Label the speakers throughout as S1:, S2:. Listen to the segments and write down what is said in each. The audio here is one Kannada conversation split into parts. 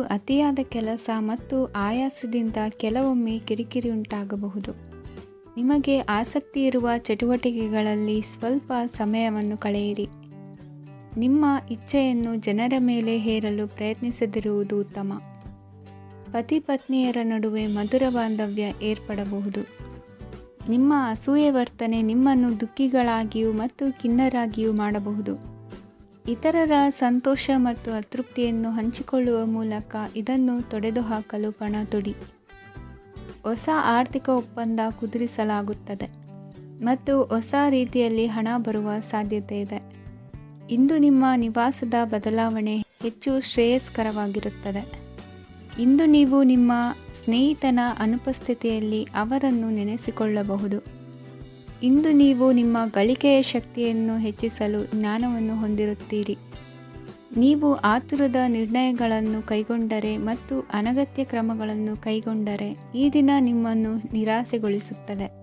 S1: ಅತಿಯಾದ ಕೆಲಸ ಮತ್ತು ಆಯಾಸದಿಂದ ಕೆಲವೊಮ್ಮೆ ಕಿರಿಕಿರಿ ಉಂಟಾಗಬಹುದು. ನಿಮಗೆ ಆಸಕ್ತಿ ಇರುವ ಚಟುವಟಿಕೆಗಳಲ್ಲಿ ಸ್ವಲ್ಪ ಸಮಯವನ್ನು ಕಳೆಯಿರಿ. ನಿಮ್ಮ ಇಚ್ಛೆಯನ್ನು ಜನರ ಮೇಲೆ ಹೇರಲು ಪ್ರಯತ್ನಿಸದಿರುವುದು ಉತ್ತಮ. ಪತಿ ಪತ್ನಿಯರ ನಡುವೆ ಮಧುರ ಬಾಂಧವ್ಯ ಏರ್ಪಡಬಹುದು. ನಿಮ್ಮ ಅಸೂಯೆ ವರ್ತನೆ ನಿಮ್ಮನ್ನು ದುಃಖಿಗಳಾಗಿಯೂ ಮತ್ತು ಖಿನ್ನರಾಗಿಯೂ ಮಾಡಬಹುದು. ಇತರರ ಸಂತೋಷ ಮತ್ತು ಅತೃಪ್ತಿಯನ್ನು ಹಂಚಿಕೊಳ್ಳುವ ಮೂಲಕ ಇದನ್ನು ತೊಡೆದುಹಾಕಲು ಪಣ ತೊಡಿ. ಹೊಸ ಆರ್ಥಿಕ ಒಪ್ಪಂದ ಕುದುರಿಸಲಾಗುತ್ತದೆ ಮತ್ತು ಹೊಸ ರೀತಿಯಲ್ಲಿ ಹಣ ಬರುವ ಸಾಧ್ಯತೆ ಇದೆ. ಇಂದು ನಿಮ್ಮ ನಿವಾಸದ ಬದಲಾವಣೆ ಹೆಚ್ಚು ಶ್ರೇಯಸ್ಕರವಾಗಿರುತ್ತದೆ. ಇಂದು ನೀವು ನಿಮ್ಮ ಸ್ನೇಹಿತನ ಅನುಪಸ್ಥಿತಿಯಲ್ಲಿ ಅವರನ್ನು ನೆನೆಸಿಕೊಳ್ಳಬಹುದು. ಇಂದು ನೀವು ನಿಮ್ಮ ಗಳಿಕೆಯ ಶಕ್ತಿಯನ್ನು ಹೆಚ್ಚಿಸಲು ಜ್ಞಾನವನ್ನು ಹೊಂದಿರುತ್ತೀರಿ. ನೀವು ಆತುರದ ನಿರ್ಣಯಗಳನ್ನು ಕೈಗೊಂಡರೆ ಮತ್ತು ಅನಗತ್ಯ ಕ್ರಮಗಳನ್ನು ಕೈಗೊಂಡರೆ ಈ ದಿನ ನಿಮ್ಮನ್ನು ನಿರಾಸೆಗೊಳಿಸುತ್ತದೆ.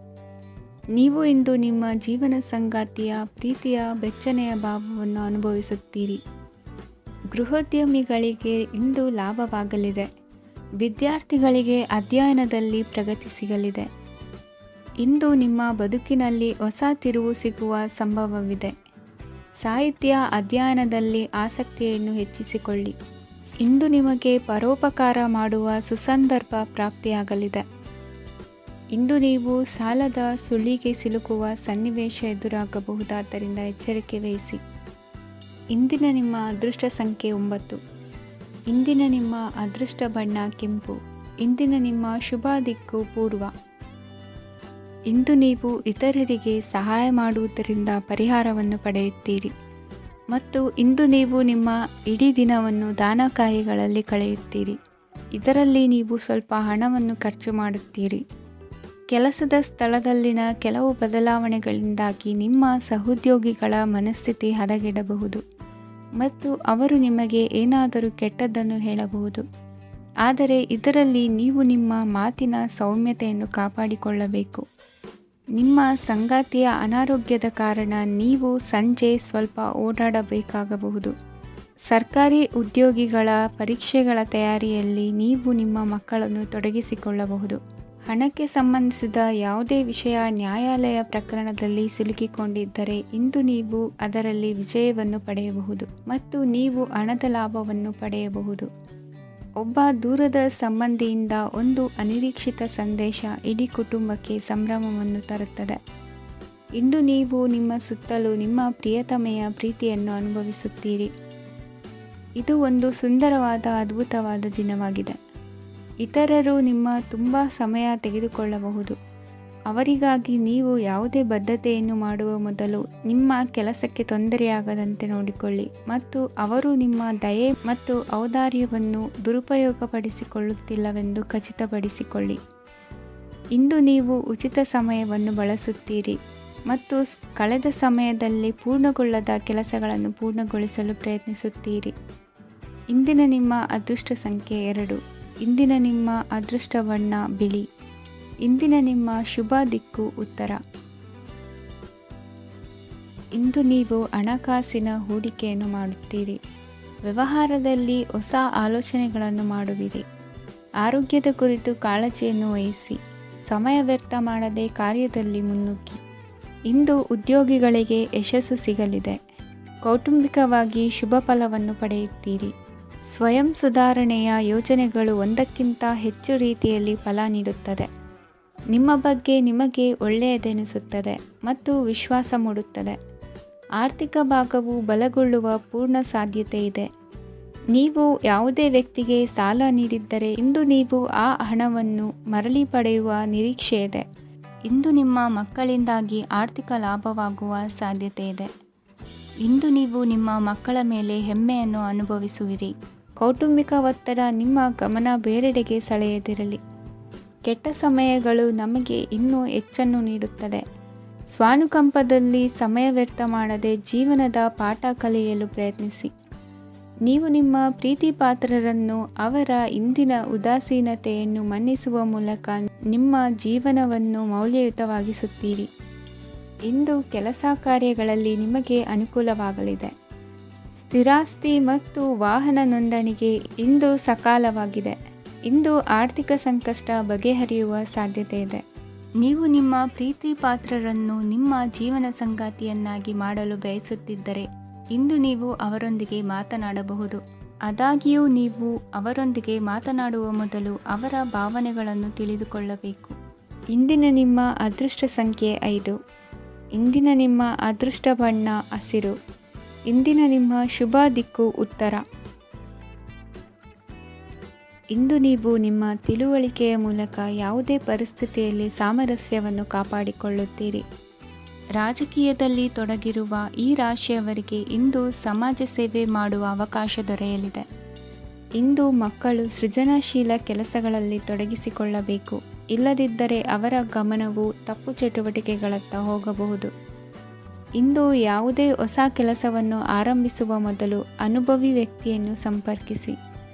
S1: ನೀವು ಇಂದು ನಿಮ್ಮ ಜೀವನ ಸಂಗಾತಿಯ ಪ್ರೀತಿಯ ಬೆಚ್ಚನೆಯ ಭಾವವನ್ನು ಅನುಭವಿಸುತ್ತೀರಿ. ಗೃಹೋದ್ಯಮಿಗಳಿಗೆ ಇಂದು ಲಾಭವಾಗಲಿದೆ. ವಿದ್ಯಾರ್ಥಿಗಳಿಗೆ ಅಧ್ಯಯನದಲ್ಲಿ ಪ್ರಗತಿ ಸಿಗಲಿದೆ. ಇಂದು ನಿಮ್ಮ ಬದುಕಿನಲ್ಲಿ ಹೊಸ ತಿರುವು ಸಿಗುವ ಸಂಭವವಿದೆ. ಸಾಹಿತ್ಯ ಅಧ್ಯಯನದಲ್ಲಿ ಆಸಕ್ತಿಯನ್ನು ಹೆಚ್ಚಿಸಿಕೊಳ್ಳಿ. ಇಂದು ನಿಮಗೆ ಪರೋಪಕಾರ ಮಾಡುವ ಸುಸಂದರ್ಭ ಪ್ರಾಪ್ತಿಯಾಗಲಿದೆ. ಇಂದು ನೀವು ಸಾಲದ ಸುಳಿಗೆ ಸಿಲುಕುವ ಸನ್ನಿವೇಶ ಎದುರಾಗಬಹುದಾದ್ದರಿಂದ ಎಚ್ಚರಿಕೆ ವಹಿಸಿ. ಇಂದಿನ ನಿಮ್ಮ ಅದೃಷ್ಟ ಸಂಖ್ಯೆ 9. ಇಂದಿನ ನಿಮ್ಮ ಅದೃಷ್ಟ ಬಣ್ಣ ಕೆಂಪು. ಇಂದಿನ ನಿಮ್ಮ ಶುಭ ದಿಕ್ಕು ಪೂರ್ವ. ಇಂದು ನೀವು ಇತರರಿಗೆ ಸಹಾಯ ಮಾಡುವುದರಿಂದ ಪರಿಹಾರವನ್ನು ಪಡೆಯುತ್ತೀರಿ ಮತ್ತು ಇಂದು ನೀವು ನಿಮ್ಮ ಇಡೀ ದಿನವನ್ನು ದಾನ ಕಾರ್ಯಗಳಲ್ಲಿ ಕಳೆಯುತ್ತೀರಿ. ಇದರಲ್ಲಿ ನೀವು ಸ್ವಲ್ಪ ಹಣವನ್ನು ಖರ್ಚು ಮಾಡುತ್ತೀರಿ. ಕೆಲಸದ ಸ್ಥಳದಲ್ಲಿನ ಕೆಲವು ಬದಲಾವಣೆಗಳಿಂದಾಗಿ ನಿಮ್ಮ ಸಹೋದ್ಯೋಗಿಗಳ ಮನಸ್ಥಿತಿ ಹದಗೆಡಬಹುದು ಮತ್ತು ಅವರು ನಿಮಗೆ ಏನಾದರೂ ಕೆಟ್ಟದ್ದನ್ನು ಹೇಳಬಹುದು. ಆದರೆ ಇದರಲ್ಲಿ ನೀವು ನಿಮ್ಮ ಮಾತಿನ ಸೌಮ್ಯತೆಯನ್ನು ಕಾಪಾಡಿಕೊಳ್ಳಬೇಕು. ನಿಮ್ಮ ಸಂಗಾತಿಯ ಅನಾರೋಗ್ಯದ ಕಾರಣ ನೀವು ಸಂಜೆ ಸ್ವಲ್ಪ ಓಡಾಡಬೇಕಾಗಬಹುದು. ಸರ್ಕಾರಿ ಉದ್ಯೋಗಿಗಳ ಪರೀಕ್ಷೆಗಳ ತಯಾರಿಯಲ್ಲಿ ನೀವು ನಿಮ್ಮ ಮಕ್ಕಳನ್ನು ತೊಡಗಿಸಿಕೊಳ್ಳಬಹುದು. ಹಣಕ್ಕೆ ಸಂಬಂಧಿಸಿದ ಯಾವುದೇ ವಿಷಯ ನ್ಯಾಯಾಲಯ ಪ್ರಕರಣದಲ್ಲಿ ಸಿಲುಕಿಕೊಂಡಿದ್ದರೆ ಇಂದು ನೀವು ಅದರಲ್ಲಿ ವಿಜಯವನ್ನು ಪಡೆಯಬಹುದು ಮತ್ತು ನೀವು ಹಣದ ಲಾಭವನ್ನು ಪಡೆಯಬಹುದು. ಒಬ್ಬ ದೂರದ ಸಂಬಂಧಿಯಿಂದ ಒಂದು ಅನಿರೀಕ್ಷಿತ ಸಂದೇಶ ಇಡೀ ಕುಟುಂಬಕ್ಕೆ ಸಂಭ್ರಮವನ್ನು ತರುತ್ತದೆ. ಇಂದು ನೀವು ನಿಮ್ಮ ಸುತ್ತಲೂ ನಿಮ್ಮ ಪ್ರಿಯತಮೆಯ ಪ್ರೀತಿಯನ್ನು ಅನುಭವಿಸುತ್ತೀರಿ. ಇದು ಒಂದು ಸುಂದರವಾದ ಅದ್ಭುತವಾದ ದಿನವಾಗಿದೆ. ಇತರರು ನಿಮ್ಮ ತುಂಬ ಸಮಯ ತೆಗೆದುಕೊಳ್ಳಬಹುದು. ಅವರಿಗಾಗಿ ನೀವು ಯಾವುದೇ ಬದ್ಧತೆಯನ್ನು ಮಾಡುವ ಮೊದಲು ನಿಮ್ಮ ಕೆಲಸಕ್ಕೆ ತೊಂದರೆಯಾಗದಂತೆ ನೋಡಿಕೊಳ್ಳಿ ಮತ್ತು ಅವರು ನಿಮ್ಮ ದಯೆ ಮತ್ತು ಔದಾರ್ಯವನ್ನು ದುರುಪಯೋಗಪಡಿಸಿಕೊಳ್ಳುತ್ತಿಲ್ಲವೆಂದು ಖಚಿತಪಡಿಸಿಕೊಳ್ಳಿ. ಇಂದು ನೀವು ಉಚಿತ ಸಮಯವನ್ನು ಬಳಸುತ್ತೀರಿ ಮತ್ತು ಕಳೆದ ಸಮಯದಲ್ಲಿ ಪೂರ್ಣಗೊಳ್ಳದ ಕೆಲಸಗಳನ್ನು ಪೂರ್ಣಗೊಳಿಸಲು ಪ್ರಯತ್ನಿಸುತ್ತೀರಿ. ಇಂದಿನ ನಿಮ್ಮ ಅದೃಷ್ಟ ಸಂಖ್ಯೆ 2. ಇಂದಿನ ನಿಮ್ಮ ಅದೃಷ್ಟ ಬಣ್ಣ ಬಿಳಿ. ಇಂದಿನ ನಿಮ್ಮ ಶುಭ ದಿಕ್ಕು ಉತ್ತರ. ಇಂದು ನೀವು ಹಣಕಾಸಿನ ಹೂಡಿಕೆಯನ್ನು ಮಾಡುತ್ತೀರಿ. ವ್ಯವಹಾರದಲ್ಲಿ ಹೊಸ ಆಲೋಚನೆಗಳನ್ನು ಮಾಡುವಿರಿ. ಆರೋಗ್ಯದ ಕುರಿತು ಕಾಳಜಿಯನ್ನು ವಹಿಸಿ. ಸಮಯ ವ್ಯರ್ಥ ಮಾಡದೆ ಕಾರ್ಯದಲ್ಲಿ ಮುನ್ನುಗ್ಗಿ. ಇಂದು ಉದ್ಯೋಗಿಗಳಿಗೆ ಯಶಸ್ಸು ಸಿಗಲಿದೆ. ಕೌಟುಂಬಿಕವಾಗಿ ಶುಭ ಫಲವನ್ನು ಪಡೆಯುತ್ತೀರಿ. ಸ್ವಯಂ ಸುಧಾರಣೆಯ ಯೋಜನೆಗಳು ಒಂದಕ್ಕಿಂತ ಹೆಚ್ಚು ರೀತಿಯಲ್ಲಿ ಫಲ ನೀಡುತ್ತದೆ. ನಿಮ್ಮ ಬಗ್ಗೆ ನಿಮಗೆ ಒಳ್ಳೆಯದೆನಿಸುತ್ತದೆ ಮತ್ತು ವಿಶ್ವಾಸ ಮೂಡುತ್ತದೆ. ಆರ್ಥಿಕ ಭಾಗವು ಬಲಗೊಳ್ಳುವ ಪೂರ್ಣ ಸಾಧ್ಯತೆ ಇದೆ. ನೀವು ಯಾವುದೇ ವ್ಯಕ್ತಿಗೆ ಸಾಲ ನೀಡಿದ್ದರೆ ಇಂದು ನೀವು ಆ ಹಣವನ್ನು ಮರಳಿ ಪಡೆಯುವ ನಿರೀಕ್ಷೆ ಇದೆ. ಇಂದು ನಿಮ್ಮ ಮಕ್ಕಳಿಂದಾಗಿ ಆರ್ಥಿಕ ಲಾಭವಾಗುವ ಸಾಧ್ಯತೆ ಇದೆ. ಇಂದು ನೀವು ನಿಮ್ಮ ಮಕ್ಕಳ ಮೇಲೆ ಹೆಮ್ಮೆಯನ್ನು ಅನುಭವಿಸುವಿರಿ. ಕೌಟುಂಬಿಕ ಒತ್ತಡ ನಿಮ್ಮ ಗಮನ ಬೇರೆಡೆಗೆ ಸೆಳೆಯದಿರಲಿ. ಕೆಟ್ಟ ಸಮಯಗಳು ನಮಗೆ ಇನ್ನೂ ಹೆಚ್ಚನ್ನು ನೀಡುತ್ತದೆ. ಸ್ವಾನುಕಂಪದಲ್ಲಿ ಸಮಯ ವ್ಯರ್ಥ ಮಾಡದೆ ಜೀವನದ ಪಾಠ ಕಲಿಯಲು ಪ್ರಯತ್ನಿಸಿ. ನೀವು ನಿಮ್ಮ ಪ್ರೀತಿ ಪಾತ್ರರನ್ನು ಅವರ ಇಂದಿನ ಉದಾಸೀನತೆಯನ್ನು ಮನ್ನಿಸುವ ಮೂಲಕ ನಿಮ್ಮ ಜೀವನವನ್ನು ಮೌಲ್ಯಯುತವಾಗಿಸುತ್ತೀರಿ. ಇಂದು ಕೆಲಸ ಕಾರ್ಯಗಳಲ್ಲಿ ನಿಮಗೆ ಅನುಕೂಲವಾಗಲಿದೆ. ಸ್ಥಿರಾಸ್ತಿ ಮತ್ತು ವಾಹನ ನೋಂದಣಿಗೆ ಇಂದು ಸಕಾಲವಾಗಿದೆ. ಇಂದು ಆರ್ಥಿಕ ಸಂಕಷ್ಟ ಬಗೆಹರಿಯುವ ಸಾಧ್ಯತೆ ಇದೆ. ನೀವು ನಿಮ್ಮ ಪ್ರೀತಿ ಪಾತ್ರರನ್ನು ನಿಮ್ಮ ಜೀವನ ಸಂಗಾತಿಯನ್ನಾಗಿ ಮಾಡಲು ಬಯಸುತ್ತಿದ್ದರೆ ಇಂದು ನೀವು ಅವರೊಂದಿಗೆ ಮಾತನಾಡಬಹುದು. ಆದಾಗ್ಯೂ ನೀವು ಅವರೊಂದಿಗೆ ಮಾತನಾಡುವ ಮೊದಲು ಅವರ ಭಾವನೆಗಳನ್ನು ತಿಳಿದುಕೊಳ್ಳಬೇಕು. ಇಂದಿನ ನಿಮ್ಮ ಅದೃಷ್ಟ ಸಂಖ್ಯೆ 5. ಇಂದಿನ ನಿಮ್ಮ ಅದೃಷ್ಟ ಬಣ್ಣ ಹಸಿರು. ಇಂದಿನ ನಿಮ್ಮ ಶುಭ ದಿಕ್ಕು ಉತ್ತರ. ಇಂದು ನೀವು ನಿಮ್ಮ ತಿಳುವಳಿಕೆಯ ಮೂಲಕ ಯಾವುದೇ ಪರಿಸ್ಥಿತಿಯಲ್ಲಿ ಸಾಮರಸ್ಯವನ್ನು ಕಾಪಾಡಿಕೊಳ್ಳುತ್ತೀರಿ. ರಾಜಕೀಯದಲ್ಲಿ ತೊಡಗಿರುವ ಈ ರಾಶಿಯವರಿಗೆ ಇಂದು ಸಮಾಜ ಸೇವೆ ಮಾಡುವ ಅವಕಾಶ ದೊರೆಯಲಿದೆ. ಇಂದು ಮಕ್ಕಳು ಸೃಜನಶೀಲ ಕೆಲಸಗಳಲ್ಲಿ ತೊಡಗಿಸಿಕೊಳ್ಳಬೇಕು. ಇಲ್ಲದಿದ್ದರೆ ಅವರ ಗಮನವು ತಪ್ಪು ಚಟುವಟಿಕೆಗಳತ್ತ ಹೋಗಬಹುದು. ಇಂದು ಯಾವುದೇ ಹೊಸ ಕೆಲಸವನ್ನು ಆರಂಭಿಸುವ ಮೊದಲು ಅನುಭವಿ ವ್ಯಕ್ತಿಯನ್ನು ಸಂಪರ್ಕಿಸಿ.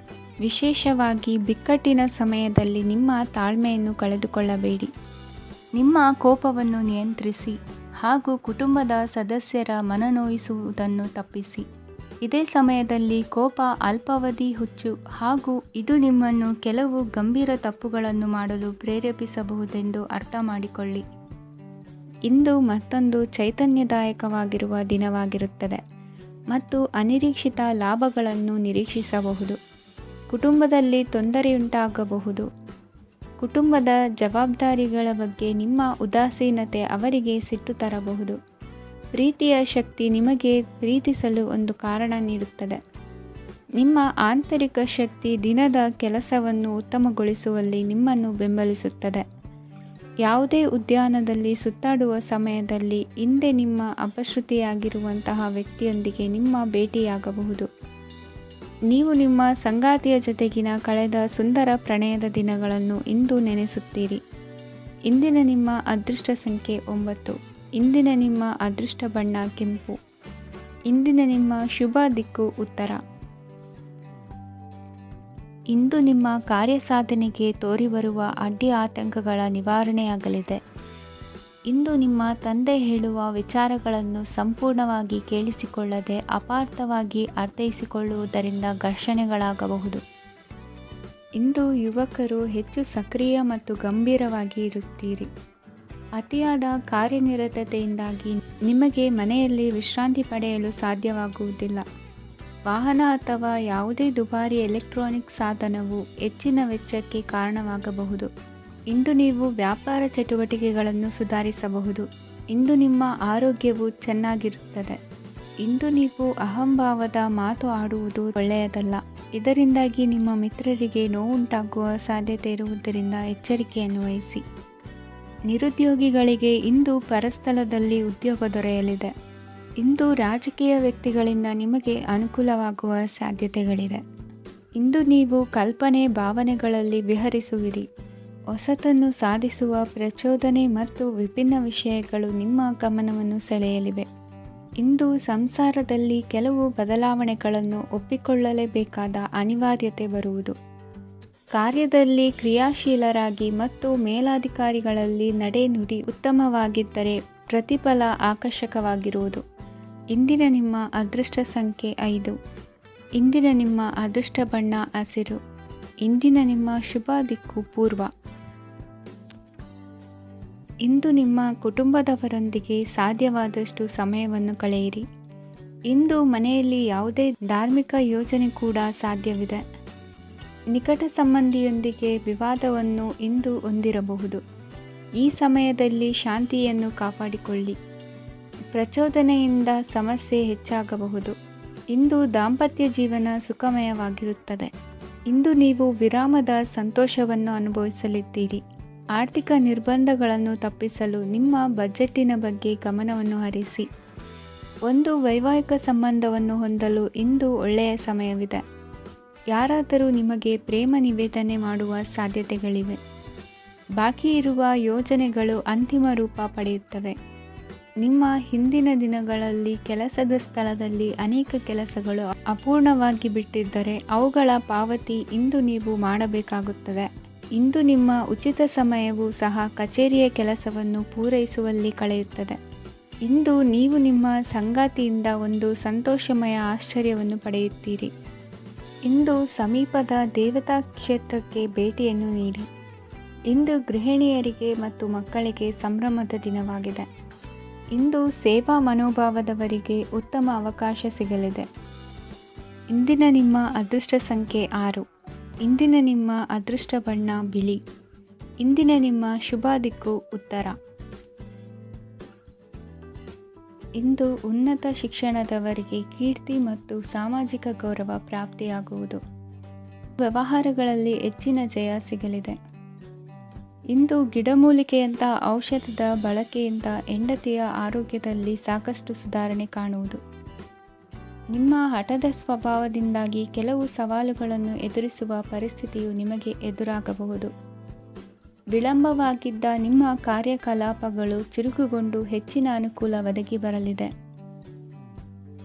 S1: ವಿಶೇಷವಾಗಿ ಬಿಕ್ಕಟ್ಟಿನ ಸಮಯದಲ್ಲಿ ನಿಮ್ಮ ತಾಳ್ಮೆಯನ್ನು ಕಳೆದುಕೊಳ್ಳಬೇಡಿ. ನಿಮ್ಮ ಕೋಪವನ್ನು ನಿಯಂತ್ರಿಸಿ ಹಾಗೂ ಕುಟುಂಬದ ಸದಸ್ಯರ ಮನನೋಯಿಸುವುದನ್ನು ತಪ್ಪಿಸಿ. ಇದೇ ಸಮಯದಲ್ಲಿ ಕೋಪ ಅಲ್ಪಾವಧಿ ಹುಚ್ಚು ಹಾಗೂ ಇದು ನಿಮ್ಮನ್ನು ಕೆಲವು ಗಂಭೀರ ತಪ್ಪುಗಳನ್ನು ಮಾಡಲು ಪ್ರೇರೇಪಿಸಬಹುದೆಂದು ಅರ್ಥ ಮಾಡಿಕೊಳ್ಳಿ. ಇಂದು ಮತ್ತೊಂದು ಚೈತನ್ಯದಾಯಕವಾಗಿರುವ ದಿನವಾಗಿರುತ್ತದೆ ಮತ್ತು ಅನಿರೀಕ್ಷಿತ ಲಾಭಗಳನ್ನು ನಿರೀಕ್ಷಿಸಬಹುದು. ಕುಟುಂಬದಲ್ಲಿ ತೊಂದರೆಯುಂಟಾಗಬಹುದು. ಕುಟುಂಬದ ಜವಾಬ್ದಾರಿಗಳ ಬಗ್ಗೆ ನಿಮ್ಮ ಉದಾಸೀನತೆ ಅವರಿಗೆ ಸಿಟ್ಟು ತರಬಹುದು. ಪ್ರೀತಿಯ ಶಕ್ತಿ ನಿಮಗೆ ಪ್ರೀತಿಸಲು ಒಂದು ಕಾರಣ ನೀಡುತ್ತದೆ. ನಿಮ್ಮ ಆಂತರಿಕ ಶಕ್ತಿ ದಿನದ ಕೆಲಸವನ್ನು ಉತ್ತಮಗೊಳಿಸುವಲ್ಲಿ ನಿಮ್ಮನ್ನು ಬೆಂಬಲಿಸುತ್ತದೆ. ಯಾವುದೇ ಉದ್ಯಾನದಲ್ಲಿ ಸುತ್ತಾಡುವ ಸಮಯದಲ್ಲಿ ಹಿಂದೆ ನಿಮ್ಮ ಅಪಶ್ರುತಿಯಾಗಿರುವಂತಹ ವ್ಯಕ್ತಿಯೊಂದಿಗೆ ನಿಮ್ಮ ಭೇಟಿಯಾಗಬಹುದು. ನೀವು ನಿಮ್ಮ ಸಂಗಾತಿಯ ಜೊತೆಗಿನ ಕಳೆದ ಸುಂದರ ಪ್ರಣಯದ ದಿನಗಳನ್ನು ಇಂದು ನೆನೆಸುತ್ತೀರಿ. ಇಂದಿನ ನಿಮ್ಮ ಅದೃಷ್ಟ ಸಂಖ್ಯೆ 9. ಇಂದಿನ ನಿಮ್ಮ ಅದೃಷ್ಟ ಬಣ್ಣ ಕೆಂಪು. ಇಂದಿನ ನಿಮ್ಮ ಶುಭ ದಿಕ್ಕು ಉತ್ತರ. ಇಂದು ನಿಮ್ಮ ಕಾರ್ಯಸಾಧನೆಗೆ ತೋರಿಬರುವ ಅಡ್ಡಿ ಆತಂಕಗಳ ನಿವಾರಣೆಯಾಗಲಿದೆ. ಇಂದು ನಿಮ್ಮ ತಂದೆ ಹೇಳುವ ವಿಚಾರಗಳನ್ನು ಸಂಪೂರ್ಣವಾಗಿ ಕೇಳಿಸಿಕೊಳ್ಳದೆ ಅಪಾರ್ಥವಾಗಿ ಅರ್ಥೈಸಿಕೊಳ್ಳುವುದರಿಂದ ಘರ್ಷಣೆಗಳಾಗಬಹುದು. ಇಂದು ಯುವಕರು ಹೆಚ್ಚು ಸಕ್ರಿಯ ಮತ್ತು ಗಂಭೀರವಾಗಿ ಇರುತ್ತೀರಿ. ಅತಿಯಾದ ಕಾರ್ಯನಿರತತೆಯಿಂದಾಗಿ ನಿಮಗೆ ಮನೆಯಲ್ಲಿ ವಿಶ್ರಾಂತಿ ಪಡೆಯಲು ಸಾಧ್ಯವಾಗುವುದಿಲ್ಲ. ವಾಹನ ಅಥವಾ ಯಾವುದೇ ದುಬಾರಿ ಎಲೆಕ್ಟ್ರಾನಿಕ್ ಸಾಧನವು ಹೆಚ್ಚಿನ ವೆಚ್ಚಕ್ಕೆ ಕಾರಣವಾಗಬಹುದು. ಇಂದು ನೀವು ವ್ಯಾಪಾರ ಚಟುವಟಿಕೆಗಳನ್ನು ಸುಧಾರಿಸಬಹುದು. ಇಂದು ನಿಮ್ಮ ಆರೋಗ್ಯವು ಚೆನ್ನಾಗಿರುತ್ತದೆ. ಇಂದು ನೀವು ಅಹಂಭಾವದ ಮಾತು ಆಡುವುದು ಒಳ್ಳೆಯದಲ್ಲ. ಇದರಿಂದಾಗಿ ನಿಮ್ಮ ಮಿತ್ರರಿಗೆ ನೋವುಂಟಾಗುವ ಸಾಧ್ಯತೆ ಇರುವುದರಿಂದ ಎಚ್ಚರಿಕೆಯನ್ನು ವಹಿಸಿ. ನಿರುದ್ಯೋಗಿಗಳಿಗೆ ಇಂದು ಪರಸ್ಥಳದಲ್ಲಿ ಉದ್ಯೋಗ ದೊರೆಯಲಿದೆ. ಇಂದು ರಾಜಕೀಯ ವ್ಯಕ್ತಿಗಳಿಂದ ನಿಮಗೆ ಅನುಕೂಲವಾಗುವ ಸಾಧ್ಯತೆಗಳಿದೆ. ಇಂದು ನೀವು ಕಲ್ಪನೆ ಭಾವನೆಗಳಲ್ಲಿ ವಿಹರಿಸುವಿರಿ. ಹೊಸತನ್ನು ಸಾಧಿಸುವ ಪ್ರಚೋದನೆ ಮತ್ತು ವಿಭಿನ್ನ ವಿಷಯಗಳು ನಿಮ್ಮ ಗಮನವನ್ನು ಸೆಳೆಯಲಿವೆ. ಇಂದು ಸಂಸಾರದಲ್ಲಿ ಕೆಲವು ಬದಲಾವಣೆಗಳನ್ನು ಒಪ್ಪಿಕೊಳ್ಳಲೇಬೇಕಾದ ಅನಿವಾರ್ಯತೆ ಬರುವುದು. ಕಾರ್ಯದಲ್ಲಿ ಕ್ರಿಯಾಶೀಲರಾಗಿ ಮತ್ತು ಮೇಲಾಧಿಕಾರಿಗಳಲ್ಲಿ ನಡೆನುಡಿ ಉತ್ತಮವಾಗಿದ್ದರೆ ಪ್ರತಿಫಲ ಆಕರ್ಷಕವಾಗಿರುವುದು. ಇಂದಿನ ನಿಮ್ಮ ಅದೃಷ್ಟ ಸಂಖ್ಯೆ 5. ಇಂದಿನ ನಿಮ್ಮ ಅದೃಷ್ಟ ಬಣ್ಣ ಹಸಿರು. ಇಂದಿನ ನಿಮ್ಮ ಶುಭ ದಿಕ್ಕು ಪೂರ್ವ. ಇಂದು ನಿಮ್ಮ ಕುಟುಂಬದವರೊಂದಿಗೆ ಸಾಧ್ಯವಾದಷ್ಟು ಸಮಯವನ್ನು ಕಳೆಯಿರಿ. ಇಂದು ಮನೆಯಲ್ಲಿ ಯಾವುದೇ ಧಾರ್ಮಿಕ ಯೋಜನೆ ಕೂಡ ಸಾಧ್ಯವಿದೆ. ನಿಕಟ ಸಂಬಂಧಿಯೊಂದಿಗೆ ವಿವಾದವನ್ನು ಇಂದು ಹೊಂದಿರಬಹುದು. ಈ ಸಮಯದಲ್ಲಿ ಶಾಂತಿಯನ್ನು ಕಾಪಾಡಿಕೊಳ್ಳಿ. ಪ್ರಚೋದನೆಯಿಂದ ಸಮಸ್ಯೆ ಹೆಚ್ಚಾಗಬಹುದು. ಇಂದು ದಾಂಪತ್ಯ ಜೀವನ ಸುಖಮಯವಾಗಿರುತ್ತದೆ. ಇಂದು ನೀವು ವಿರಾಮದ ಸಂತೋಷವನ್ನು ಅನುಭವಿಸಲಿದ್ದೀರಿ. ಆರ್ಥಿಕ ನಿರ್ಬಂಧಗಳನ್ನು ತಪ್ಪಿಸಲು ನಿಮ್ಮ ಬಜೆಟ್ಟಿನ ಬಗ್ಗೆ ಗಮನವನ್ನು ಹರಿಸಿ. ಒಂದು ವೈವಾಹಿಕ ಸಂಬಂಧವನ್ನು ಹೊಂದಲು ಇಂದು ಒಳ್ಳೆಯ ಸಮಯವಿದೆ. ಯಾರಾದರೂ ನಿಮಗೆ ಪ್ರೇಮ ನಿವೇದನೆ ಮಾಡುವ ಸಾಧ್ಯತೆಗಳಿವೆ. ಬಾಕಿ ಇರುವ ಯೋಜನೆಗಳು ಅಂತಿಮ ರೂಪ ಪಡೆಯುತ್ತವೆ. ನಿಮ್ಮ ಹಿಂದಿನ ದಿನಗಳಲ್ಲಿ ಕೆಲಸದ ಸ್ಥಳದಲ್ಲಿ ಅನೇಕ ಕೆಲಸಗಳು ಅಪೂರ್ಣವಾಗಿ ಬಿಟ್ಟಿದ್ದರೆ ಅವುಗಳ ಪಾವತಿ ಇಂದು ನೀವು ಮಾಡಬೇಕಾಗುತ್ತದೆ. ಇಂದು ನಿಮ್ಮ ಉಚಿತ ಸಮಯವು ಸಹ ಕಚೇರಿಯ ಕೆಲಸವನ್ನು ಪೂರೈಸುವಲ್ಲಿ ಕಳೆಯುತ್ತದೆ. ಇಂದು ನೀವು ನಿಮ್ಮ ಸಂಗಾತಿಯಿಂದ ಒಂದು ಸಂತೋಷಮಯ ಆಶ್ಚರ್ಯವನ್ನು ಪಡೆಯುತ್ತೀರಿ. ಇಂದು ಸಮೀಪದ ದೇವತಾ ಕ್ಷೇತ್ರಕ್ಕೆ ಭೇಟಿಯನ್ನು ನೀಡಿ. ಇಂದು ಗೃಹಿಣಿಯರಿಗೆ ಮತ್ತು ಮಕ್ಕಳಿಗೆ ಸಂಭ್ರಮದ ದಿನವಾಗಿದೆ. ಇಂದು ಸೇವಾ ಮನೋಭಾವದವರಿಗೆ ಉತ್ತಮ ಅವಕಾಶ ಸಿಗಲಿದೆ. ಇಂದಿನ ನಿಮ್ಮ ಅದೃಷ್ಟ ಸಂಖ್ಯೆ 6. ಇಂದಿನ ನಿಮ್ಮ ಅದೃಷ್ಟ ಬಣ್ಣ ಬಿಳಿ. ಇಂದಿನ ನಿಮ್ಮ ಶುಭ ದಿಕ್ಕು ಉತ್ತರ. ಇಂದು ಉನ್ನತ ಶಿಕ್ಷಣದವರಿಗೆ ಕೀರ್ತಿ ಮತ್ತು ಸಾಮಾಜಿಕ ಗೌರವ ಪ್ರಾಪ್ತಿಯಾಗುವುದು. ವ್ಯವಹಾರಗಳಲ್ಲಿ ಹೆಚ್ಚಿನ ಜಯ ಸಿಗಲಿದೆ. ಇಂದು ಗಿಡಮೂಲಿಕೆಯಂತಹ ಔಷಧದ ಬಳಕೆಯಿಂದ ಹೆಂಡತಿಯ ಆರೋಗ್ಯದಲ್ಲಿ ಸಾಕಷ್ಟು ಸುಧಾರಣೆ ಕಾಣುವುದು. ನಿಮ್ಮ ಹಠದ ಸ್ವಭಾವದಿಂದಾಗಿ ಕೆಲವು ಸವಾಲುಗಳನ್ನು ಎದುರಿಸುವ ಪರಿಸ್ಥಿತಿಯು ನಿಮಗೆ ಎದುರಾಗಬಹುದು. ವಿಳಂಬವಾಗಿದ್ದ ನಿಮ್ಮ ಕಾರ್ಯಕಲಾಪಗಳು ಚುರುಕುಗೊಂಡು ಹೆಚ್ಚಿನ ಅನುಕೂಲ ಒದಗಿ ಬರಲಿದೆ.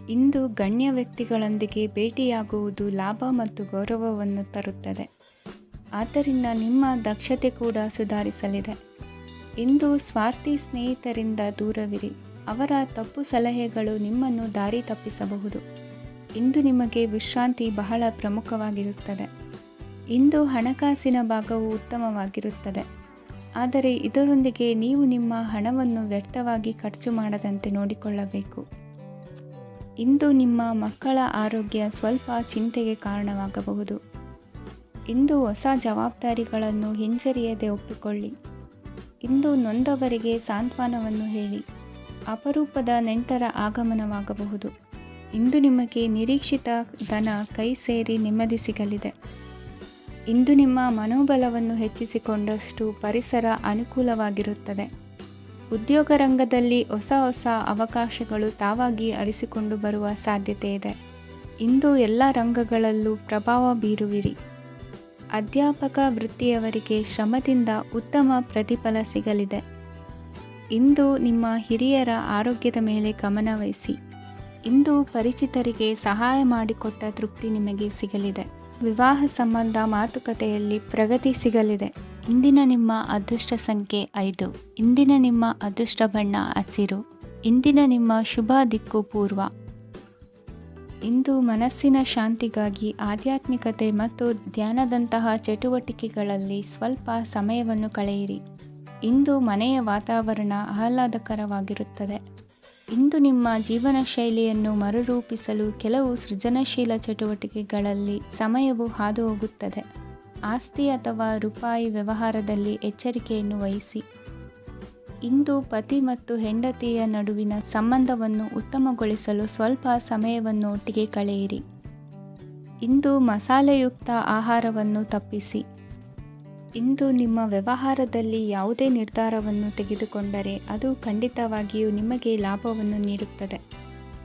S1: ಇಂದು ಗಣ್ಯ ವ್ಯಕ್ತಿಗಳೊಂದಿಗೆ ಭೇಟಿಯಾಗುವುದು ಲಾಭ ಮತ್ತು ಗೌರವವನ್ನು ತರುತ್ತದೆ. ಆದ್ದರಿಂದ ನಿಮ್ಮ ದಕ್ಷತೆ ಕೂಡ ಸುಧಾರಿಸಲಿದೆ. ಇಂದು ಸ್ವಾರ್ಥಿ ಸ್ನೇಹಿತರಿಂದ ದೂರವಿರಿ. ಅವರ ತಪ್ಪು ಸಲಹೆಗಳು ನಿಮ್ಮನ್ನು ದಾರಿ ತಪ್ಪಿಸಬಹುದು. ಇಂದು ನಿಮಗೆ ವಿಶ್ರಾಂತಿ ಬಹಳ ಪ್ರಮುಖವಾಗಿರುತ್ತದೆ. ಇಂದು ಹಣಕಾಸಿನ ಭಾಗವು ಉತ್ತಮವಾಗಿರುತ್ತದೆ, ಆದರೆ ಇದರೊಂದಿಗೆ ನೀವು ನಿಮ್ಮ ಹಣವನ್ನು ವ್ಯರ್ಥವಾಗಿ ಖರ್ಚು ಮಾಡದಂತೆ ನೋಡಿಕೊಳ್ಳಬೇಕು. ಇಂದು ನಿಮ್ಮ ಮಕ್ಕಳ ಆರೋಗ್ಯ ಸ್ವಲ್ಪ ಚಿಂತೆಗೆ ಕಾರಣವಾಗಬಹುದು. ಇಂದು ಹೊಸ ಜವಾಬ್ದಾರಿಗಳನ್ನು ಹಿಂಜರಿಯದೆ ಒಪ್ಪಿಕೊಳ್ಳಿ. ಇಂದು ನೊಂದವರಿಗೆ ಸಾಂತ್ವನವನ್ನು ಹೇಳಿ. ಅಪರೂಪದ ನೆಂಟರ ಆಗಮನವಾಗಬಹುದು. ಇಂದು ನಿಮಗೆ ನಿರೀಕ್ಷಿತ ಧನ ಕೈ ಸೇರಿ ನೆಮ್ಮದಿ ಸಿಗಲಿದೆ. ಇಂದು ನಿಮ್ಮ ಮನೋಬಲವನ್ನು ಹೆಚ್ಚಿಸಿಕೊಂಡಷ್ಟು ಪರಿಸರ ಅನುಕೂಲವಾಗಿರುತ್ತದೆ. ಉದ್ಯೋಗ ರಂಗದಲ್ಲಿ ಹೊಸ ಹೊಸ ಅವಕಾಶಗಳು ತಾವಾಗಿ ಅರಿಸಿಕೊಂಡು ಬರುವ ಸಾಧ್ಯತೆ ಇದೆ. ಇಂದು ಎಲ್ಲ ರಂಗಗಳಲ್ಲೂ ಪ್ರಭಾವ ಬೀರುವಿರಿ. ಅಧ್ಯಾಪಕ ವೃತ್ತಿಯವರಿಗೆ ಶ್ರಮದಿಂದ ಉತ್ತಮ ಪ್ರತಿಫಲ ಸಿಗಲಿದೆ. ಇಂದು ನಿಮ್ಮ ಹಿರಿಯರ ಆರೋಗ್ಯದ ಮೇಲೆ ಗಮನ ವಹಿಸಿ. ಇಂದು ಪರಿಚಿತರಿಗೆ ಸಹಾಯ ಮಾಡಿಕೊಟ್ಟ ತೃಪ್ತಿ ನಿಮಗೆ ಸಿಗಲಿದೆ. ವಿವಾಹ ಸಂಬಂಧ ಮಾತುಕತೆಯಲ್ಲಿ ಪ್ರಗತಿ ಸಿಗಲಿದೆ. ಇಂದಿನ ನಿಮ್ಮ ಅದೃಷ್ಟ ಸಂಖ್ಯೆ 5. ಇಂದಿನ ನಿಮ್ಮ ಅದೃಷ್ಟ ಬಣ್ಣ ಹಸಿರು. ಇಂದಿನ ನಿಮ್ಮ ಶುಭ ದಿಕ್ಕು ಪೂರ್ವ. ಇಂದು ಮನಸ್ಸಿನ ಶಾಂತಿಗಾಗಿ ಆಧ್ಯಾತ್ಮಿಕತೆ ಮತ್ತು ಧ್ಯಾನದಂತಹ ಚಟುವಟಿಕೆಗಳಲ್ಲಿ ಸ್ವಲ್ಪ ಸಮಯವನ್ನು ಕಳೆಯಿರಿ. ಇಂದು ಮನೆಯ ವಾತಾವರಣ ಆಹ್ಲಾದಕರವಾಗಿರುತ್ತದೆ. ಇಂದು ನಿಮ್ಮ ಜೀವನ ಶೈಲಿಯನ್ನು ಮರುರೂಪಿಸಲು ಕೆಲವು ಸೃಜನಶೀಲ ಚಟುವಟಿಕೆಗಳಲ್ಲಿ ಸಮಯವು ಹಾದು ಹೋಗುತ್ತದೆ. ಆಸ್ತಿ ಅಥವಾ ರೂಪಾಯಿ ವ್ಯವಹಾರದಲ್ಲಿ ಎಚ್ಚರಿಕೆಯನ್ನು ವಹಿಸಿ. ಇಂದು ಪತಿ ಮತ್ತು ಹೆಂಡತಿಯ ನಡುವಿನ ಸಂಬಂಧವನ್ನು ಉತ್ತಮಗೊಳಿಸಲು ಸ್ವಲ್ಪ ಸಮಯವನ್ನು ಒಟ್ಟಿಗೆ ಕಳೆಯಿರಿ. ಇಂದು ಮಸಾಲೆಯುಕ್ತ ಆಹಾರವನ್ನು ತಪ್ಪಿಸಿ. ಇಂದು ನಿಮ್ಮ ವ್ಯವಹಾರದಲ್ಲಿ ಯಾವುದೇ ನಿರ್ಧಾರವನ್ನು ತೆಗೆದುಕೊಂಡರೆ ಅದು ಖಂಡಿತವಾಗಿಯೂ ನಿಮಗೆ ಲಾಭವನ್ನು ನೀಡುತ್ತದೆ.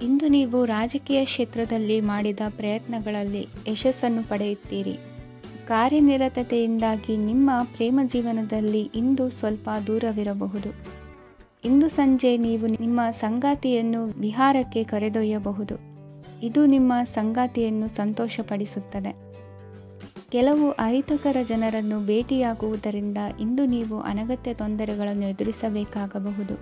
S1: ಇಂದು ನೀವು ರಾಜಕೀಯ ಕ್ಷೇತ್ರದಲ್ಲಿ ಮಾಡಿದ ಪ್ರಯತ್ನಗಳಲ್ಲಿ ಯಶಸ್ಸನ್ನು ಪಡೆಯುತ್ತೀರಿ. ಕಾರ್ಯನಿರತತೆಯಿಂದಾಗಿ ನಿಮ್ಮ ಪ್ರೇಮ ಜೀವನದಲ್ಲಿ ಇಂದು ಸ್ವಲ್ಪ ದೂರವಿರಬಹುದು. ಇಂದು ಸಂಜೆ ನೀವು ನಿಮ್ಮ ಸಂಗಾತಿಯನ್ನು ವಿಹಾರಕ್ಕೆ ಕರೆದೊಯ್ಯಬಹುದು. ಇದು ನಿಮ್ಮ ಸಂಗಾತಿಯನ್ನು ಸಂತೋಷಪಡಿಸುತ್ತದೆ. ಕೆಲವು ಅಹಿತಕರ ಜನರನ್ನು ಭೇಟಿಯಾಗುವುದರಿಂದ ಇಂದು ನೀವು ಅನಗತ್ಯ ತೊಂದರೆಗಳನ್ನು ಎದುರಿಸಬೇಕಾಗಬಹುದು.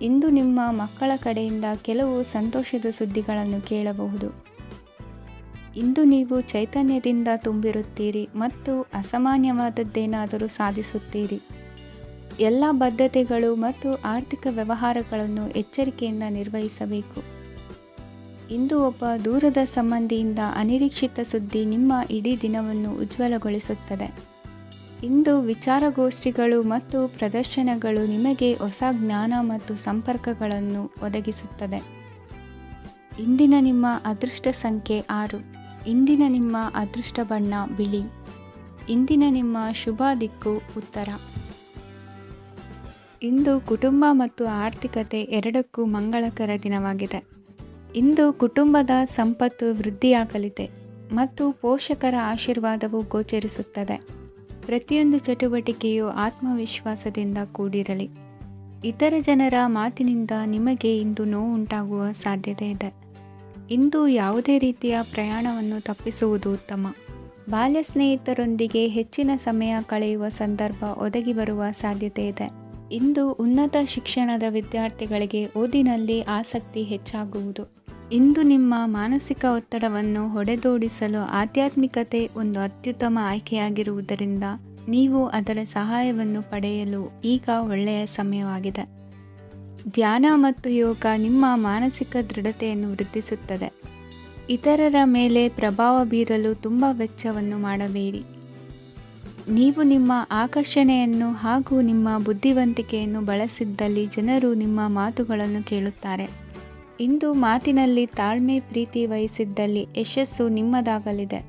S1: ಇಂದು ನಿಮ್ಮ ಮಕ್ಕಳ ಕಡೆಯಿಂದ ಕೆಲವು ಸಂತೋಷದ ಸುದ್ದಿಗಳನ್ನು ಕೇಳಬಹುದು. ಇಂದು ನೀವು ಚೈತನ್ಯದಿಂದ ತುಂಬಿರುತ್ತೀರಿ ಮತ್ತು ಅಸಾಮಾನ್ಯವಾದದ್ದೇನಾದರೂ ಸಾಧಿಸುತ್ತೀರಿ. ಎಲ್ಲ ಬದ್ಧತೆಗಳು ಮತ್ತು ಆರ್ಥಿಕ ವ್ಯವಹಾರಗಳನ್ನು ಎಚ್ಚರಿಕೆಯಿಂದ ನಿರ್ವಹಿಸಬೇಕು. ಇಂದು ಒಬ್ಬ ದೂರದ ಸಂಬಂಧಿಯಿಂದ ಅನಿರೀಕ್ಷಿತ ಸುದ್ದಿ ನಿಮ್ಮ ಇಡೀ ದಿನವನ್ನು ಉಜ್ವಲಗೊಳಿಸುತ್ತದೆ. ಇಂದು ವಿಚಾರಗೋಷ್ಠಿಗಳು ಮತ್ತು ಪ್ರದರ್ಶನಗಳು ನಿಮಗೆ ಹೊಸ ಜ್ಞಾನ ಮತ್ತು ಸಂಪರ್ಕಗಳನ್ನು ಒದಗಿಸುತ್ತದೆ. ಇಂದಿನ ನಿಮ್ಮ ಅದೃಷ್ಟ ಸಂಖ್ಯೆ 6. ಇಂದಿನ ನಿಮ್ಮ ಅದೃಷ್ಟ ಬಣ್ಣ ಬಿಳಿ. ಇಂದಿನ ನಿಮ್ಮ ಶುಭ ದಿಕ್ಕು ಉತ್ತರ. ಇಂದು ಕುಟುಂಬ ಮತ್ತು ಆರ್ಥಿಕತೆ ಎರಡಕ್ಕೂ ಮಂಗಳಕರ ದಿನವಾಗಿದೆ. ಇಂದು ಕುಟುಂಬದ ಸಂಪತ್ತು ವೃದ್ಧಿಯಾಗಲಿದೆ ಮತ್ತು ಪೋಷಕರ ಆಶೀರ್ವಾದವು ಗೋಚರಿಸುತ್ತದೆ. ಪ್ರತಿಯೊಂದು ಚಟುವಟಿಕೆಯು ಆತ್ಮವಿಶ್ವಾಸದಿಂದ ಕೂಡಿರಲಿ. ಇತರ ಜನರ ಮಾತಿನಿಂದ ನಿಮಗೆ ಇಂದು ನೋವುಂಟಾಗುವ ಸಾಧ್ಯತೆ ಇದೆ. ಇಂದು ಯಾವುದೇ ರೀತಿಯ ಪ್ರಯಾಣವನ್ನು ತಪ್ಪಿಸುವುದು ಉತ್ತಮ. ಬಾಲ್ಯ ಸ್ನೇಹಿತರೊಂದಿಗೆ ಹೆಚ್ಚಿನ ಸಮಯ ಕಳೆಯುವ ಸಂದರ್ಭ ಒದಗಿ ಬರುವ ಸಾಧ್ಯತೆ ಇದೆ. ಇಂದು ಉನ್ನತ ಶಿಕ್ಷಣದ ವಿದ್ಯಾರ್ಥಿಗಳಿಗೆ ಓದಿನಲ್ಲಿ ಆಸಕ್ತಿ ಹೆಚ್ಚಾಗುವುದು. ಇಂದು ನಿಮ್ಮ ಮಾನಸಿಕ ಒತ್ತಡವನ್ನು ಹೊಡೆದೋಡಿಸಲು ಆಧ್ಯಾತ್ಮಿಕತೆ ಒಂದು ಅತ್ಯುತ್ತಮ ಆಯ್ಕೆಯಾಗಿರುವುದರಿಂದ ನೀವು ಅದರ ಸಹಾಯವನ್ನು ಪಡೆಯಲು ಈಗ ಒಳ್ಳೆಯ ಸಮಯವಾಗಿದೆ. ಧ್ಯಾನ ಮತ್ತು ಯೋಗ ನಿಮ್ಮ ಮಾನಸಿಕ ದೃಢತೆಯನ್ನು ವೃದ್ಧಿಸುತ್ತದೆ. ಇತರರ ಮೇಲೆ ಪ್ರಭಾವ ಬೀರಲು ತುಂಬ ವೆಚ್ಚವನ್ನು ಮಾಡಬೇಡಿ. ನೀವು ನಿಮ್ಮ ಆಕರ್ಷಣೆಯನ್ನು ಹಾಗೂ ನಿಮ್ಮ ಬುದ್ಧಿವಂತಿಕೆಯನ್ನು ಬಳಸಿದ್ದಲ್ಲಿ ಜನರು ನಿಮ್ಮ ಮಾತುಗಳನ್ನು ಕೇಳುತ್ತಾರೆ. ಇಂದು ಮಾತಿನಲ್ಲಿ ತಾಳ್ಮೆ ಪ್ರೀತಿ ವಹಿಸಿದ್ದಲ್ಲಿ ಯಶಸ್ಸು ನಿಮ್ಮದಾಗಲಿದೆ.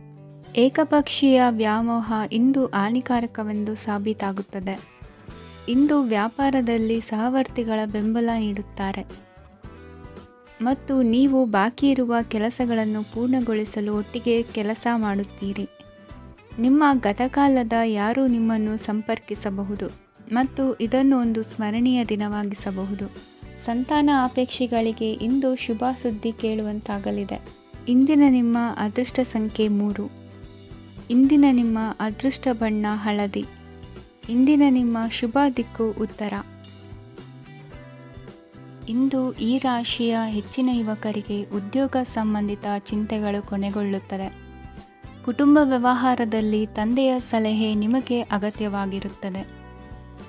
S1: ಏಕಪಕ್ಷೀಯ ವ್ಯಾಮೋಹ ಇಂದು ಹಾನಿಕಾರಕವೆಂದು ಸಾಬೀತಾಗುತ್ತದೆ. ಇಂದು ವ್ಯಾಪಾರದಲ್ಲಿ ಸಹವರ್ತಿಗಳ ಬೆಂಬಲ ನೀಡುತ್ತಾರೆ ಮತ್ತು ನೀವು ಬಾಕಿ ಇರುವ ಕೆಲಸಗಳನ್ನು ಪೂರ್ಣಗೊಳಿಸಲು ಒಟ್ಟಿಗೆ ಕೆಲಸ ಮಾಡುತ್ತೀರಿ. ನಿಮ್ಮ ಗತಕಾಲದ ಯಾರೂ ನಿಮ್ಮನ್ನು ಸಂಪರ್ಕಿಸಬಹುದು ಮತ್ತು ಇದನ್ನು ಒಂದು ಸ್ಮರಣೀಯ ದಿನವಾಗಿಸಬಹುದು. ಸಂತಾನ ಅಪೇಕ್ಷಿಗಳಿಗೆ ಇಂದು ಶುಭ ಸುದ್ದಿ ಕೇಳುವಂತಾಗಲಿದೆ. ಇಂದಿನ ನಿಮ್ಮ ಅದೃಷ್ಟ ಸಂಖ್ಯೆ 3. ಇಂದಿನ ನಿಮ್ಮ ಅದೃಷ್ಟ ಬಣ್ಣ ಹಳದಿ. ಇಂದಿನ ನಿಮ್ಮ ಶುಭ ದಿಕ್ಕು ಉತ್ತರ. ಇಂದು ಈ ರಾಶಿಯ ಹೆಚ್ಚಿನ ಯುವಕರಿಗೆ ಉದ್ಯೋಗ ಸಂಬಂಧಿತ ಚಿಂತೆಗಳು ಕೊನೆಗೊಳ್ಳುತ್ತದೆ. ಕುಟುಂಬ ವ್ಯವಹಾರದಲ್ಲಿ ತಂದೆಯ ಸಲಹೆ ನಿಮಗೆ ಅಗತ್ಯವಾಗಿರುತ್ತದೆ.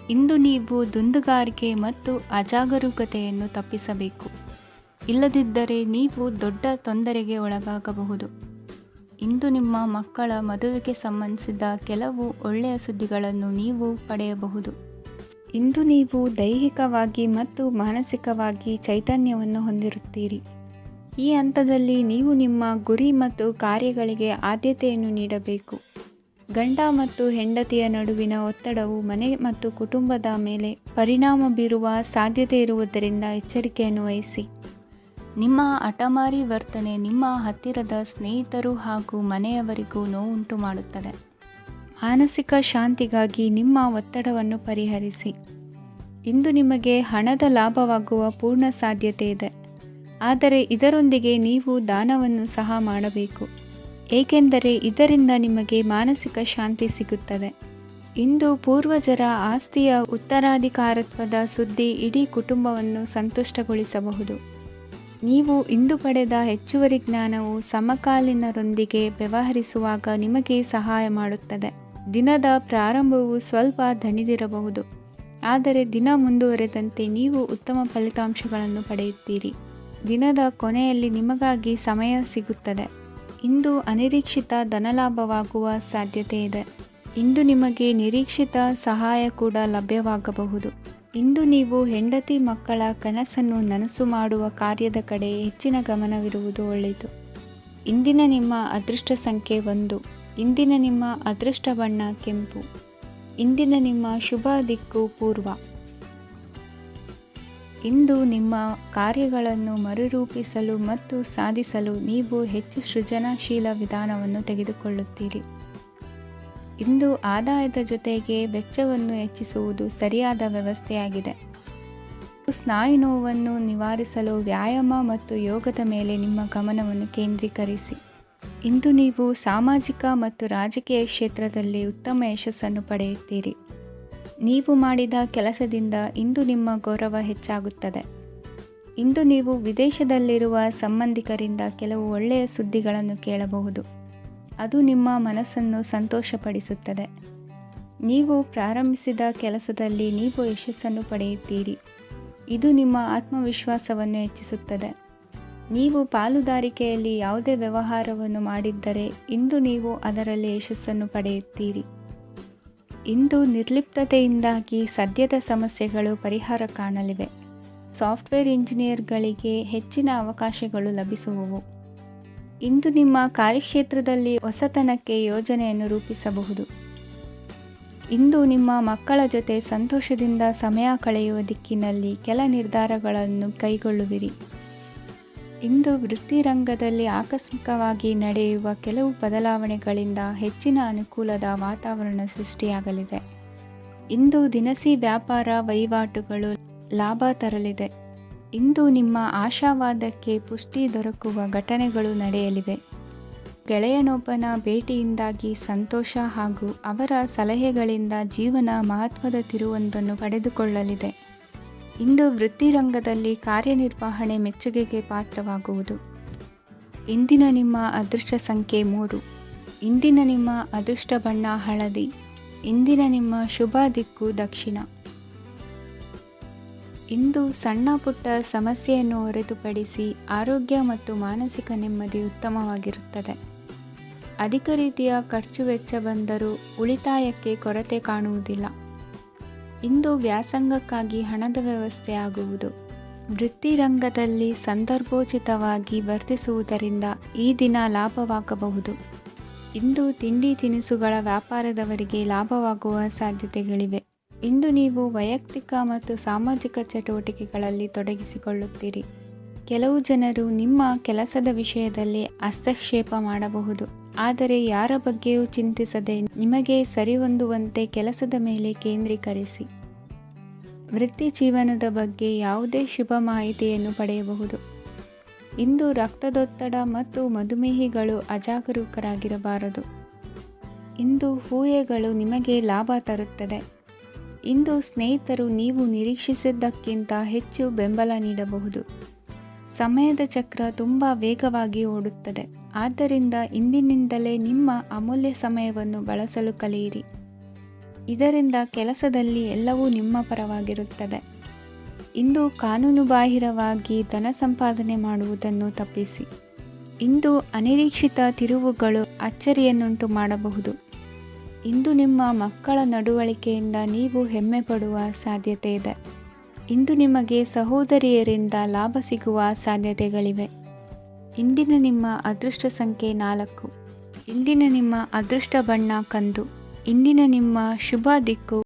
S1: ಇಂದು ನೀವು ದುಂದುಗಾರಿಕೆ ಮತ್ತು ಅಜಾಗರೂಕತೆಯನ್ನು ತಪ್ಪಿಸಬೇಕು. ಇಲ್ಲದಿದ್ದರೆ ನೀವು ದೊಡ್ಡ ತೊಂದರೆಗೆ ಒಳಗಾಗಬಹುದು. ಇಂದು ನಿಮ್ಮ ಮಕ್ಕಳ ಮದುವೆಗೆ ಸಂಬಂಧಿಸಿದ ಕೆಲವು ಒಳ್ಳೆಯ ಸುದ್ದಿಗಳನ್ನು ನೀವು ಪಡೆಯಬಹುದು. ಇಂದು ನೀವು ದೈಹಿಕವಾಗಿ ಮತ್ತು ಮಾನಸಿಕವಾಗಿ ಚೈತನ್ಯವನ್ನು ಹೊಂದಿರುತ್ತೀರಿ. ಈ ಹಂತದಲ್ಲಿ ನೀವು ನಿಮ್ಮ ಗುರಿ ಮತ್ತು ಕಾರ್ಯಗಳಿಗೆ ಆದ್ಯತೆಯನ್ನು ನೀಡಬೇಕು. ಗಂಡ ಮತ್ತು ಹೆಂಡತಿಯ ನಡುವಿನ ಒತ್ತಡವು ಮನೆ ಮತ್ತು ಕುಟುಂಬದ ಮೇಲೆ ಪರಿಣಾಮ ಬೀರುವ ಸಾಧ್ಯತೆ ಇರುವುದರಿಂದ ಎಚ್ಚರಿಕೆಯನ್ನು ವಹಿಸಿ. ನಿಮ್ಮ ಹಠಮಾರಿ ವರ್ತನೆ ನಿಮ್ಮ ಹತ್ತಿರದ ಸ್ನೇಹಿತರು ಹಾಗೂ ಮನೆಯವರಿಗೂ ನೋವುಂಟು ಮಾಡುತ್ತದೆ. ಮಾನಸಿಕ ಶಾಂತಿಗಾಗಿ ನಿಮ್ಮ ಒತ್ತಡವನ್ನು ಪರಿಹರಿಸಿ. ಇಂದು ನಿಮಗೆ ಹಣದ ಲಾಭವಾಗುವ ಪೂರ್ಣ ಸಾಧ್ಯತೆ ಇದೆ. ಆದರೆ ಇದರೊಂದಿಗೆ ನೀವು ದಾನವನ್ನು ಸಹ ಮಾಡಬೇಕು, ಏಕೆಂದರೆ ಇದರಿಂದ ನಿಮಗೆ ಮಾನಸಿಕ ಶಾಂತಿ ಸಿಗುತ್ತದೆ. ಇಂದು ಪೂರ್ವಜರ ಆಸ್ತಿಯ ಉತ್ತರಾಧಿಕಾರತ್ವದ ಸುದ್ದಿ ಇಡೀ ಕುಟುಂಬವನ್ನು ಸಂತುಷ್ಟಗೊಳಿಸಬಹುದು. ನೀವು ಇಂದು ಪಡೆದ ಹೆಚ್ಚುವರಿ ಜ್ಞಾನವು ಸಮಕಾಲೀನರೊಂದಿಗೆ ವ್ಯವಹರಿಸುವಾಗ ನಿಮಗೆ ಸಹಾಯ ಮಾಡುತ್ತದೆ. ದಿನದ ಪ್ರಾರಂಭವು ಸ್ವಲ್ಪ ದಣಿದಿರಬಹುದು, ಆದರೆ ದಿನ ಮುಂದುವರೆದಂತೆ ನೀವು ಉತ್ತಮ ಫಲಿತಾಂಶಗಳನ್ನು ಪಡೆಯುತ್ತೀರಿ. ದಿನದ ಕೊನೆಯಲ್ಲಿ ನಿಮಗಾಗಿ ಸಮಯ ಸಿಗುತ್ತದೆ. ಇಂದು ಅನಿರೀಕ್ಷಿತ ಧನಲಾಭವಾಗುವ ಸಾಧ್ಯತೆ ಇದೆ. ಇಂದು ನಿಮಗೆ ನಿರೀಕ್ಷಿತ ಸಹಾಯ ಕೂಡ ಲಭ್ಯವಾಗಬಹುದು. ಇಂದು ನೀವು ಹೆಂಡತಿ ಮಕ್ಕಳ ಕನಸನ್ನು ನನಸು ಮಾಡುವ ಕಾರ್ಯದ ಕಡೆ ಹೆಚ್ಚಿನ ಗಮನವಿರುವುದು ಒಳ್ಳೆಯದು. ಇಂದಿನ ನಿಮ್ಮ ಅದೃಷ್ಟ ಸಂಖ್ಯೆ 1. ಇಂದಿನ ನಿಮ್ಮ ಅದೃಷ್ಟ ಬಣ್ಣ ಕೆಂಪು. ಇಂದಿನ ನಿಮ್ಮ ಶುಭ ದಿಕ್ಕು ಪೂರ್ವ. ಇಂದು ನಿಮ್ಮ ಕಾರ್ಯಗಳನ್ನು ಮರುರೂಪಿಸಲು ಮತ್ತು ಸಾಧಿಸಲು ನೀವು ಹೆಚ್ಚು ಸೃಜನಶೀಲ ವಿಧಾನವನ್ನು ತೆಗೆದುಕೊಳ್ಳುತ್ತೀರಿ. ಇಂದು ಆದಾಯದ ಜೊತೆಗೆ ವೆಚ್ಚವನ್ನು ಹೆಚ್ಚಿಸುವುದು ಸರಿಯಾದ ವ್ಯವಸ್ಥೆಯಾಗಿದೆ. ಸ್ನಾಯು ನೋವನ್ನು ನಿವಾರಿಸಲು ವ್ಯಾಯಾಮ ಮತ್ತು ಯೋಗದ ಮೇಲೆ ನಿಮ್ಮ ಗಮನವನ್ನು ಕೇಂದ್ರೀಕರಿಸಿ. ಇಂದು ನೀವು ಸಾಮಾಜಿಕ ಮತ್ತು ರಾಜಕೀಯ ಕ್ಷೇತ್ರದಲ್ಲಿ ಉತ್ತಮ ಯಶಸ್ಸನ್ನು ಪಡೆಯುತ್ತೀರಿ. ನೀವು ಮಾಡಿದ ಕೆಲಸದಿಂದ ಇಂದು ನಿಮ್ಮ ಗೌರವ ಹೆಚ್ಚಾಗುತ್ತದೆ. ಇಂದು ನೀವು ವಿದೇಶದಲ್ಲಿರುವ ಸಂಬಂಧಿಕರಿಂದ ಕೆಲವು ಒಳ್ಳೆಯ ಸುದ್ದಿಗಳನ್ನು ಕೇಳಬಹುದು. ಅದು ನಿಮ್ಮ ಮನಸ್ಸನ್ನು ಸಂತೋಷಪಡಿಸುತ್ತದೆ. ನೀವು ಪ್ರಾರಂಭಿಸಿದ ಕೆಲಸದಲ್ಲಿ ನೀವು ಯಶಸ್ಸನ್ನು ಪಡೆಯುತ್ತೀರಿ. ಇದು ನಿಮ್ಮ ಆತ್ಮವಿಶ್ವಾಸವನ್ನು ಹೆಚ್ಚಿಸುತ್ತದೆ. ನೀವು ಪಾಲುದಾರಿಕೆಯಲ್ಲಿ ಯಾವುದೇ ವ್ಯವಹಾರವನ್ನು ಮಾಡಿದ್ದರೆ ಇಂದು ನೀವು ಅದರಲ್ಲಿ ಯಶಸ್ಸನ್ನು ಪಡೆಯುತ್ತೀರಿ. ಇಂದು ನಿರ್ಲಿಪ್ತತೆಯಿಂದಾಗಿ ಸದ್ಯದ ಸಮಸ್ಯೆಗಳು ಪರಿಹಾರ ಕಾಣಲಿವೆ. ಸಾಫ್ಟ್ವೇರ್ ಇಂಜಿನಿಯರ್ಗಳಿಗೆ ಹೆಚ್ಚಿನ ಅವಕಾಶಗಳು ಲಭಿಸುವವು. ಇಂದು ನಿಮ್ಮ ಕಾರ್ಯಕ್ಷೇತ್ರದಲ್ಲಿ ಹೊಸತನಕ್ಕೆ ಯೋಜನೆಯನ್ನು ರೂಪಿಸಬಹುದು. ಇಂದು ನಿಮ್ಮ ಮಕ್ಕಳ ಜೊತೆ ಸಂತೋಷದಿಂದ ಸಮಯ ಕಳೆಯುವ ದಿಕ್ಕಿನಲ್ಲಿ ಕೆಲ ನಿರ್ಧಾರಗಳನ್ನು ಕೈಗೊಳ್ಳುವಿರಿ. ಇಂದು ವೃತ್ತಿರಂಗದಲ್ಲಿ ಆಕಸ್ಮಿಕವಾಗಿ ನಡೆಯುವ ಕೆಲವು ಬದಲಾವಣೆಗಳಿಂದ ಹೆಚ್ಚಿನ ಅನುಕೂಲದ ವಾತಾವರಣ ಸೃಷ್ಟಿಯಾಗಲಿದೆ. ಇಂದು ದಿನಸಿ ವ್ಯಾಪಾರ ವಹಿವಾಟುಗಳು ಲಾಭ ತರಲಿದೆ. ಇಂದು ನಿಮ್ಮ ಆಶಾವಾದಕ್ಕೆ ಪುಷ್ಟಿ ದೊರಕುವ ಘಟನೆಗಳು ನಡೆಯಲಿವೆ. ಗೆಳೆಯನೊಬ್ಬನ ಭೇಟಿಯಿಂದಾಗಿ ಸಂತೋಷ ಹಾಗೂ ಅವರ ಸಲಹೆಗಳಿಂದ ಜೀವನ ಮಹತ್ವದ ತಿರುವೊಂದನ್ನು ಪಡೆದುಕೊಳ್ಳಲಿದೆ. ಇಂದು ವೃತ್ತಿರಂಗದಲ್ಲಿ ಕಾರ್ಯನಿರ್ವಹಣೆ ಮೆಚ್ಚುಗೆಗೆ ಪಾತ್ರವಾಗುವುದು. ಇಂದಿನ ನಿಮ್ಮ ಅದೃಷ್ಟ ಸಂಖ್ಯೆ 3. ಇಂದಿನ ನಿಮ್ಮ ಅದೃಷ್ಟ ಬಣ್ಣ ಹಳದಿ. ಇಂದಿನ ನಿಮ್ಮ ಶುಭ ದಿಕ್ಕು ದಕ್ಷಿಣ. ಇಂದು ಸಣ್ಣ ಪುಟ್ಟ ಸಮಸ್ಯೆಯನ್ನು ಹೊರತುಪಡಿಸಿ ಆರೋಗ್ಯ ಮತ್ತು ಮಾನಸಿಕ ನೆಮ್ಮದಿ ಉತ್ತಮವಾಗಿರುತ್ತದೆ. ಅಧಿಕ ರೀತಿಯ ಖರ್ಚು ವೆಚ್ಚ ಬಂದರೂ ಉಳಿತಾಯಕ್ಕೆ ಕೊರತೆ ಕಾಣುವುದಿಲ್ಲ. ಇಂದು ವ್ಯಾಸಂಗಕ್ಕಾಗಿ ಹಣದ ವ್ಯವಸ್ಥೆ ಆಗುವುದು. ವೃತ್ತಿರಂಗದಲ್ಲಿ ಸಂದರ್ಭೋಚಿತವಾಗಿ ವರ್ತಿಸುವುದರಿಂದ ಈ ದಿನ ಲಾಭವಾಗಬಹುದು. ಇಂದು ತಿಂಡಿ ತಿನಿಸುಗಳ ವ್ಯಾಪಾರದವರಿಗೆ ಲಾಭವಾಗುವ ಸಾಧ್ಯತೆಗಳಿವೆ. ಇಂದು ನೀವು ವೈಯಕ್ತಿಕ ಮತ್ತು ಸಾಮಾಜಿಕ ಚಟುವಟಿಕೆಗಳಲ್ಲಿ ತೊಡಗಿಸಿಕೊಳ್ಳುತ್ತೀರಿ. ಕೆಲವು ಜನರು ನಿಮ್ಮ ಕೆಲಸದ ವಿಷಯದಲ್ಲಿ ಹಸ್ತಕ್ಷೇಪ ಮಾಡಬಹುದು, ಆದರೆ ಯಾರ ಬಗ್ಗೆಯೂ ಚಿಂತಿಸದೆ ನಿಮಗೆ ಸರಿಹೊಂದುವಂತೆ ಕೆಲಸದ ಮೇಲೆ ಕೇಂದ್ರೀಕರಿಸಿ. ವೃತ್ತಿ ಜೀವನದ ಬಗ್ಗೆ ಯಾವುದೇ ಶುಭ ಮಾಹಿತಿಯನ್ನು ಪಡೆಯಬಹುದು. ಇಂದು ರಕ್ತದೊತ್ತಡ ಮತ್ತು ಮಧುಮೇಹಿಗಳು ಅಜಾಗರೂಕರಾಗಿರಬಾರದು. ಇಂದು ಊಹೆಗಳು ನಿಮಗೆ ಲಾಭ ತರುತ್ತದೆ. ಇಂದು ಸ್ನೇಹಿತರು ನೀವು ನಿರೀಕ್ಷಿಸಿದ್ದಕ್ಕಿಂತ ಹೆಚ್ಚು ಬೆಂಬಲ ನೀಡಬಹುದು. ಸಮಯದ ಚಕ್ರ ತುಂಬ ವೇಗವಾಗಿ ಓಡುತ್ತದೆ. ಆದ್ದರಿಂದ ಇಂದಿನಿಂದಲೇ ನಿಮ್ಮ ಅಮೂಲ್ಯ ಸಮಯವನ್ನು ಬಳಸಲು ಕಲಿಯಿರಿ. ಇದರಿಂದ ಕೆಲಸದಲ್ಲಿ ಎಲ್ಲವೂ ನಿಮ್ಮ ಪರವಾಗಿರುತ್ತದೆ. ಇಂದು ಕಾನೂನುಬಾಹಿರವಾಗಿ ಧನ ಸಂಪಾದನೆ ಮಾಡುವುದನ್ನು ತಪ್ಪಿಸಿ. ಇಂದು ಅನಿರೀಕ್ಷಿತ ತಿರುವುಗಳು ಅಚ್ಚರಿಯನ್ನುಂಟು ಮಾಡಬಹುದು. ಇಂದು ನಿಮ್ಮ ಮಕ್ಕಳ ನಡವಳಿಕೆಯಿಂದ ನೀವು ಹೆಮ್ಮೆ ಪಡುವ ಸಾಧ್ಯತೆ ಇದೆ. ಇಂದು ನಿಮಗೆ ಸಹೋದರಿಯರಿಂದ ಲಾಭ ಸಿಗುವ ಸಾಧ್ಯತೆಗಳಿವೆ. ಇಂದಿನ ನಿಮ್ಮ ಅದೃಷ್ಟ ಸಂಖ್ಯೆ 4. ಇಂದಿನ ನಿಮ್ಮ ಅದೃಷ್ಟ ಬಣ್ಣ ಕಂದು. ಇಂದಿನ ನಿಮ್ಮ ಶುಭ ದಿಕ್ಕು